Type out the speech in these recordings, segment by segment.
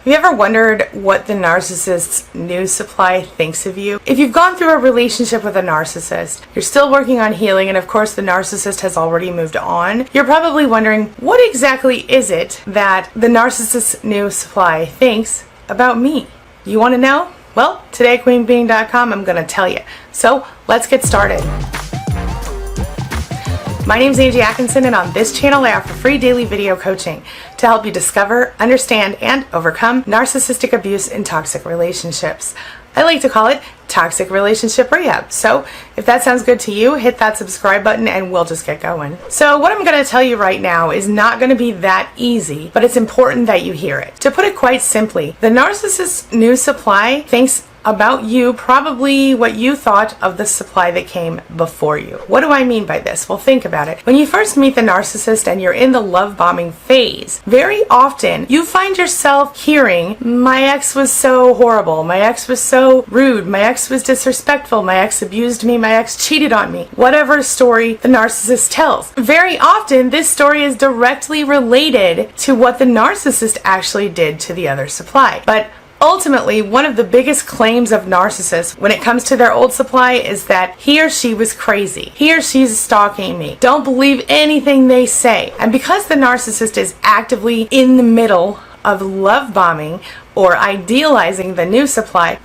Have you ever wondered what the narcissist's news supply thinks of you? If you've gone through a relationship with a narcissist, you're still working on healing, and of course the narcissist has already moved on, you're probably wondering, what exactly is it that the narcissist's news supply thinks about me? You want to know? Well, today at QueenBeing.com I'm going to tell you. So let's get started. My name is Angie Atkinson, and on this channel I offer free daily video coaching to help you discover, understand, and overcome narcissistic abuse in toxic relationships. I like to call it toxic relationship rehab. So if that sounds good to you, hit that subscribe button and we'll just get going. So what I'm going to tell you right now is not going to be that easy, but it's important that you hear it. To put it quite simply, the narcissist's news supply thinks about you probably what you thought of the supply that came before you. What do I mean by this? Well, think about it. When you first meet the narcissist and you're in the love bombing phase, very often you find yourself hearing, my ex was so horrible, my ex was so rude, my ex was disrespectful, my ex abused me, my ex cheated on me. Whatever story the narcissist tells. Very often this story is directly related to what the narcissist actually did to the other supply. But ultimately, one of the biggest claims of narcissists when it comes to their old supply is that he or she was crazy. He or she's stalking me. Don't believe anything they say. And because the narcissist is actively in the middle of love bombing or idealizing the new supply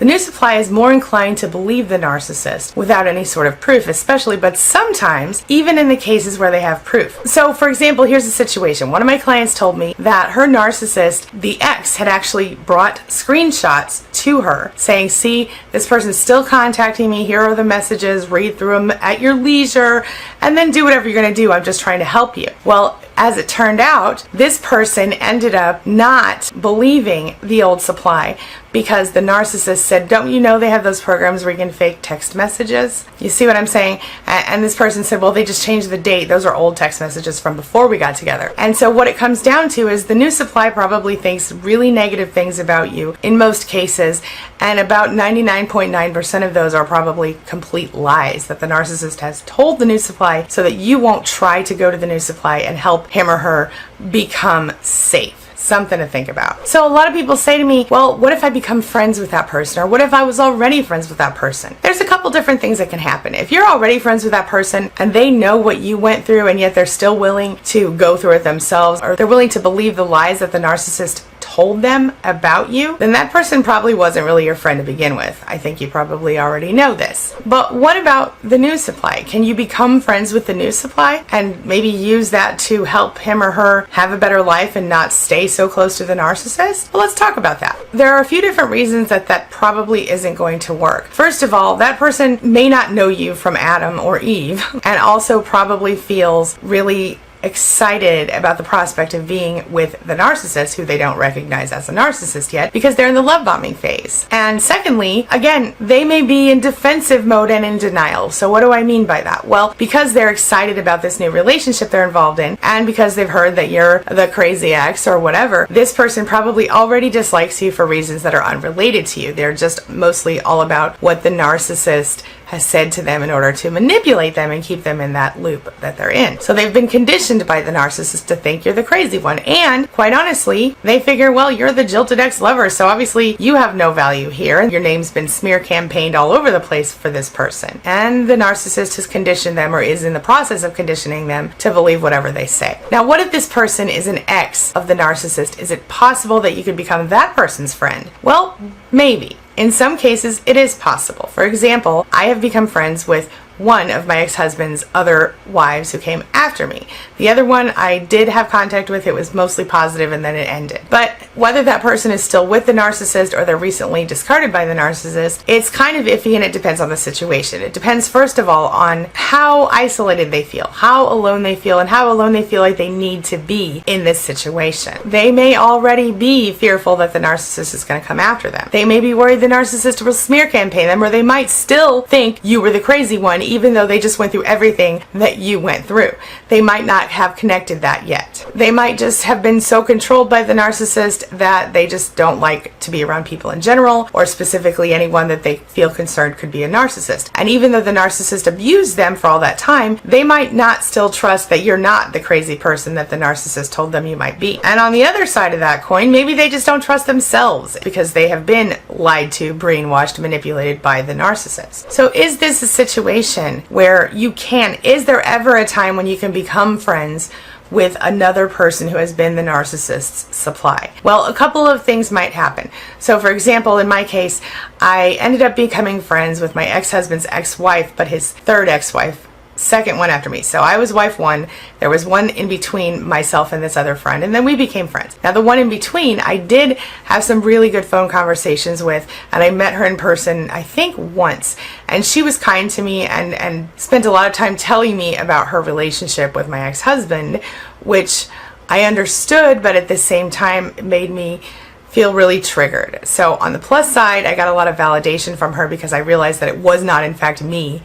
is more inclined to believe the narcissist without any sort of proof, especially, but sometimes even in the cases where they have proof. So for example, here's a situation. One of my clients told me that her narcissist, the ex, had actually brought screenshots to her saying, see, this person's still contacting me, here are the messages, read through them at your leisure, and then do whatever you're going to do. I'm just trying to help you. Well, as it turned out, this person ended up not believing the old supply because the narcissist said, don't you know they have those programs where you can fake text messages? You see what I'm saying? And this person said, well, they just changed the date. Those are old text messages from before we got together. And so what it comes down to is the new supply probably thinks really negative things about you in most cases, and about 99.9% of those are probably complete lies that the narcissist has told the new supply so that you won't try to go to the new supply and help him or her become safe. Something to think about. So a lot of people say to me, well, what if I become friends with that person? Or what if I was already friends with that person? There's a couple different things that can happen. If you're already friends with that person and they know what you went through and yet they're still willing to go through it themselves, or they're willing to believe the lies that the narcissist told them about you, then that person probably wasn't really your friend to begin with. I think you probably already know this. But what about the news supply? Can you become friends with the news supply and maybe use that to help him or her have a better life and not stay so close to the narcissist? Well, let's talk about that. There are a few different reasons that probably isn't going to work. First of all, that person may not know you from Adam or Eve and also probably feels really excited about the prospect of being with the narcissist, who they don't recognize as a narcissist yet because they're in the love bombing phase. And secondly, again, they may be in defensive mode and in denial. So what do I mean by that? Well, because they're excited about this new relationship they're involved in, and because they've heard that you're the crazy ex or whatever, this person probably already dislikes you for reasons that are unrelated to you. They're just mostly all about what the narcissist has said to them in order to manipulate them and keep them in that loop that they're in. So they've been conditioned by the narcissist to think you're the crazy one. And quite honestly, they figure, well, you're the jilted ex-lover, so obviously you have no value here. Your name's been smear campaigned all over the place for this person. And the narcissist has conditioned them, or is in the process of conditioning them, to believe whatever they say. Now, what if this person is an ex of the narcissist? Is it possible that you could become that person's friend? Well, maybe. In some cases, it is possible. For example, I have become friends with one of my ex-husband's other wives who came after me. The other one I did have contact with. It was mostly positive and then it ended. But whether that person is still with the narcissist or they're recently discarded by the narcissist, it's kind of iffy, and it depends on the situation. It depends, first of all, on how isolated they feel, how alone they feel, and how alone they feel like they need to be in this situation. They may already be fearful that the narcissist is going to come after them. They may be worried the narcissist will smear campaign them, or they might still think you were the crazy one even though they just went through everything that you went through. They might not not have connected that yet. They might just have been so controlled by the narcissist that they just don't like to be around people in general, or specifically anyone that they feel concerned could be a narcissist. And even though the narcissist abused them for all that time, they might not still trust that you're not the crazy person that the narcissist told them you might be. And on the other side of that coin, maybe they just don't trust themselves because they have been lied to, brainwashed, manipulated by the narcissist. So is this a situation where is there ever a time when you can become friends with another person who has been the narcissist's supply? Well, a couple of things might happen. So for example, in my case, I ended up becoming friends with my ex-husband's ex-wife, but his third ex-wife, second one after me. So I was wife one, there was one in between myself and this other friend, and then we became friends. Now the one in between, I did have some really good phone conversations with, and I met her in person, I think once, and she was kind to me and spent a lot of time telling me about her relationship with my ex-husband, which I understood, but at the same time it made me feel really triggered. So on the plus side, I got a lot of validation from her because I realized that it was not in fact me.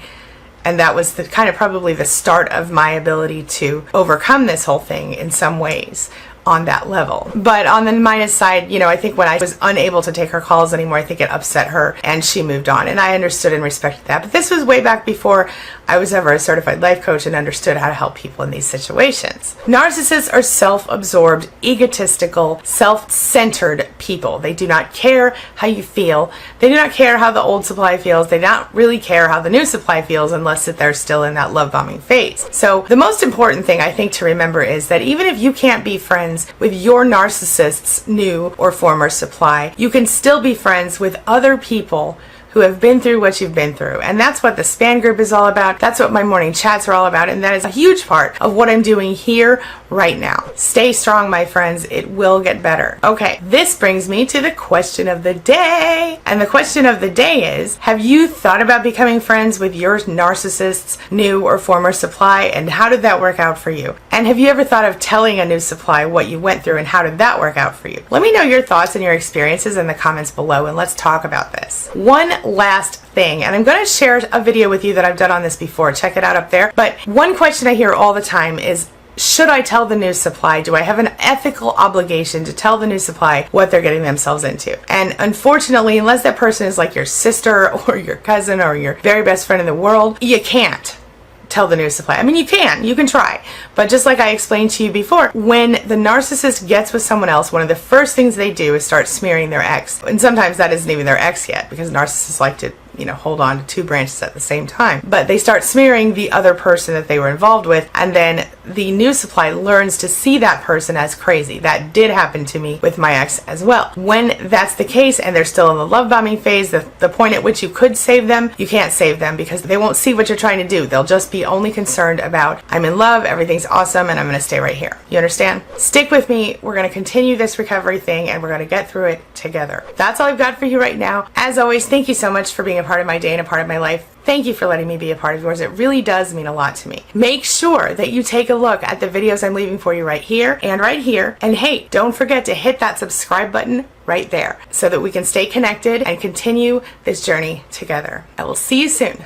And that was the kind of probably the start of my ability to overcome this whole thing in some ways on that level. But on the minus side, I think when I was unable to take her calls anymore, I think it upset her and she moved on. And I understood and respected that. But this was way back before I was ever a certified life coach and understood how to help people in these situations. Narcissists are self-absorbed, egotistical, self-centered people. They do not care how you feel. They do not care how the old supply feels. They don't really care how the new supply feels unless that they're still in that love bombing phase. So the most important thing I think to remember is that even if you can't be friends with your narcissist's new or former supply, you can still be friends with other people who have been through what you've been through. And that's what the SPAN group is all about. That's what my morning chats are all about. And that is a huge part of what I'm doing here right now. Stay strong, my friends. It will get better. Okay, this brings me to the question of the day. And the question of the day is, have you thought about becoming friends with your narcissist's new or former supply? And how did that work out for you? And have you ever thought of telling a new supply what you went through and how did that work out for you? Let me know your thoughts and your experiences in the comments below and let's talk about this. One last thing, and I'm going to share a video with you that I've done on this before. Check it out up there. But one question I hear all the time is, should I tell the new supply? Do I have an ethical obligation to tell the new supply what they're getting themselves into? And unfortunately, unless that person is like your sister or your cousin or your very best friend in the world, you can't tell the new supply. I mean, you can try. But just like I explained to you before, when the narcissist gets with someone else, one of the first things they do is start smearing their ex. And sometimes that isn't even their ex yet, because narcissists like to hold on to two branches at the same time. But they start smearing the other person that they were involved with, and then the new supply learns to see that person as crazy. That did happen to me with my ex as well. When that's the case and they're still in the love bombing phase, the point at which you could save them, you can't save them because they won't see what you're trying to do. They'll just be only concerned about, I'm in love, everything's awesome, and I'm going to stay right here. You understand? Stick with me. We're going to continue this recovery thing and we're going to get through it together. That's all I've got for you right now. As always, thank you so much for being a part of my day and a part of my life. Thank you for letting me be a part of yours. It really does mean a lot to me. Make sure that you take a look at the videos I'm leaving for you right here and right here. And hey, don't forget to hit that subscribe button right there so that we can stay connected and continue this journey together. I will see you soon.